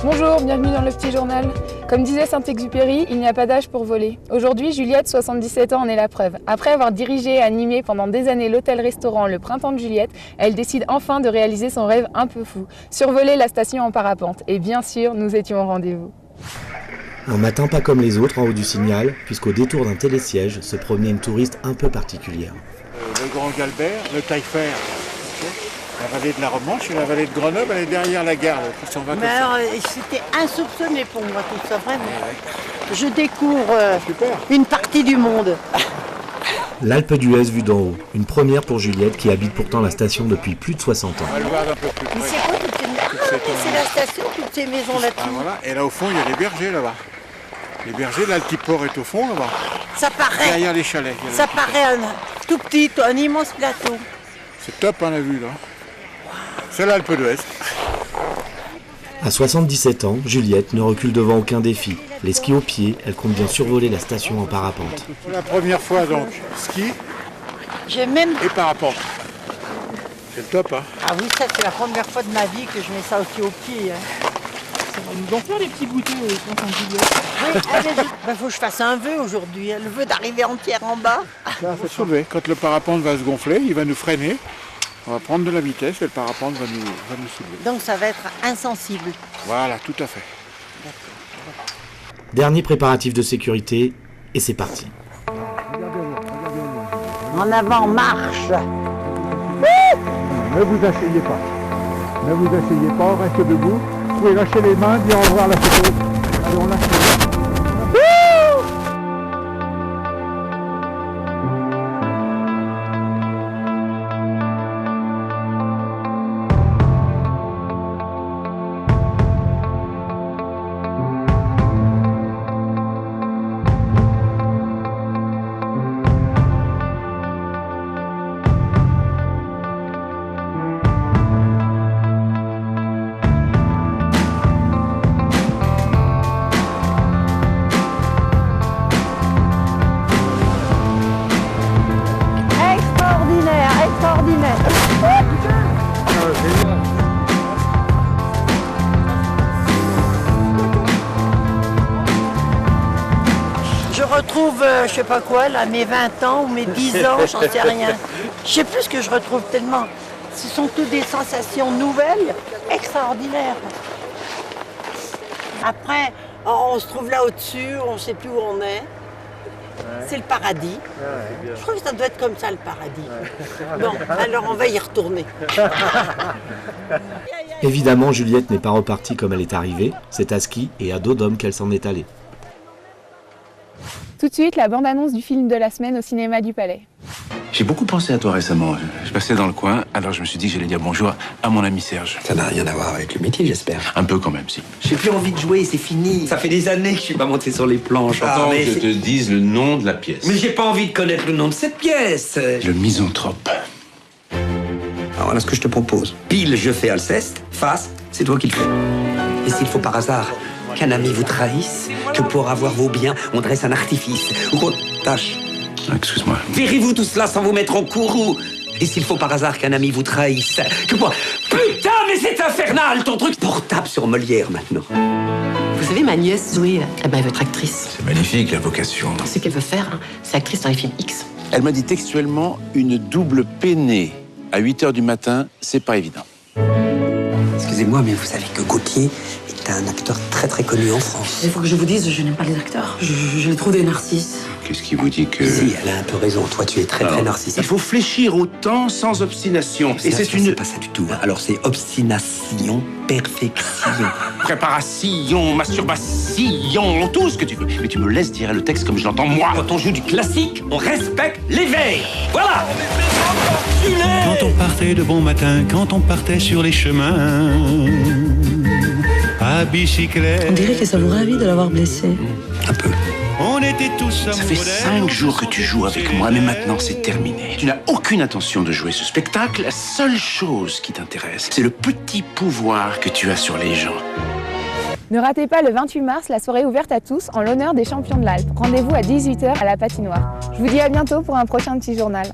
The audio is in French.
Bonjour, bienvenue dans le petit journal. Comme disait Saint-Exupéry, il n'y a pas d'âge pour voler. Aujourd'hui, Juliette, 77 ans, en est la preuve. Après avoir dirigé et animé pendant des années l'hôtel-restaurant Le Printemps de Juliette, elle décide enfin de réaliser son rêve un peu fou, survoler la station en parapente. Et bien sûr, nous étions au rendez-vous. Un matin pas comme les autres en haut du Signal, puisqu'au détour d'un télésiège se promenait une touriste un peu particulière. Le Grand Galbert, le Taillefer, la vallée de la Romanche et la vallée de Grenoble, elle est derrière la gare. Mais alors, c'était insoupçonné pour moi tout ça, vraiment. Je découvre une partie du monde. L'Alpe d'Huez vue d'en haut, une première pour Juliette qui habite pourtant la station depuis plus de 60 ans. On va le voir d'un peu plus près. Mais c'est quoi toutes ces maisons? Ah, c'est la station, toutes ces maisons là-dessus. Ah, voilà. Et là au fond, il y a les bergers là-bas. Les bergers, là, le petit port est au fond là-bas. Ça paraît. Derrière les chalets. Ça paraît un tout petit, un immense plateau. C'est top, hein, la vue là. C'est l'Alpe d'Huez. À 77 ans, Juliette ne recule devant aucun défi. Les skis aux pieds, elle compte bien survoler la station en parapente. C'est la première fois donc, ski J'ai même... et parapente. C'est le top, hein. Ah oui, ça c'est la première fois de ma vie que je mets ça aussi au pied. Hein. Ça va nous en faire des petits goûters, Juliette. Oui, allez, faut que je fasse un vœu aujourd'hui, hein. Le vœu d'arriver entière en bas. Ça, faut se relever. Quand le parapente va se gonfler, il va nous freiner. On va prendre de la vitesse et le parapente va nous soulever. Donc ça va être insensible. Voilà, tout à fait. Dernier préparatif de sécurité, et c'est parti. En avant, marche. Ne vous asseyez pas. Ne vous asseyez pas, restez debout. Vous pouvez lâcher les mains, dire au revoir à la photo. Allez, on lâche les mains. Extraordinaire. Je retrouve, je sais pas quoi, là, mes 20 ans ou mes 10 ans, j'en sais rien. Je sais plus ce que je retrouve tellement. Ce sont toutes des sensations nouvelles, extraordinaires. Après, on se trouve là au-dessus, on ne sait plus où on est. C'est le paradis. Je crois que ça doit être comme ça, le paradis. Bon, alors on va y retourner. Évidemment, Juliette n'est pas repartie comme elle est arrivée. C'est à ski et à dos d'homme qu'elle s'en est allée. Tout de suite, la bande-annonce du film de la semaine au cinéma du Palais. J'ai beaucoup pensé à toi récemment. Je passais dans le coin, alors je me suis dit que j'allais dire bonjour à mon ami Serge. Ça n'a rien à voir avec le métier, j'espère. Un peu quand même, si. J'ai plus envie de jouer, c'est fini. Ça fait des années que je suis pas monté sur les planches. J'entends que je te dise le nom de la pièce. Mais j'ai pas envie de connaître le nom de cette pièce. Le misanthrope. Alors voilà ce que je te propose. Pile, je fais Alceste. Face, c'est toi qui le fais. Et s'il faut par hasard qu'un ami vous trahisse, que pour avoir vos biens, on dresse un artifice, ou qu'on tâche. Excuse-moi. Verrez-vous tout cela sans vous mettre en courroux. Et s'il faut par hasard qu'un ami vous trahisse, que pour... Putain, mais c'est infernal, ton truc portable sur Molière, maintenant. Vous savez, ma nièce Zoé, elle veut être actrice. C'est magnifique, la vocation. Ce qu'elle veut faire, c'est actrice dans les films X. Elle m'a dit textuellement une double peinée à 8h du matin, c'est pas évident. Excusez-moi, mais vous savez que Gauthier est un acteur très très connu en France. Il faut que je vous dise, je n'aime pas les acteurs. Je les trouve des narcisses. Qu'est-ce qui vous dit que... Si, elle a un peu raison. Toi, tu es très très narcissique. Il faut fléchir autant sans obstination. Et c'est une... C'est pas ça du tout. Alors c'est obstination, perfection. Préparation, masturbation, tout ce que tu veux. Mais tu me laisses dire le texte comme je l'entends moi. Quand on joue du classique, on respecte les vers. Voilà. Quand on partait de bon matin, quand on partait sur les chemins, à bicyclette. On dirait que ça vous ravit de l'avoir blessé. Un peu. On était tous Ça fait 5 jours que tu joues avec moi, mais maintenant c'est terminé. Tu n'as aucune intention de jouer ce spectacle. La seule chose qui t'intéresse, c'est le petit pouvoir que tu as sur les gens. Ne ratez pas le 28 mars la soirée ouverte à tous en l'honneur des champions de l'Alpe. Rendez-vous à 18h à la patinoire. Je vous dis à bientôt pour un prochain petit journal.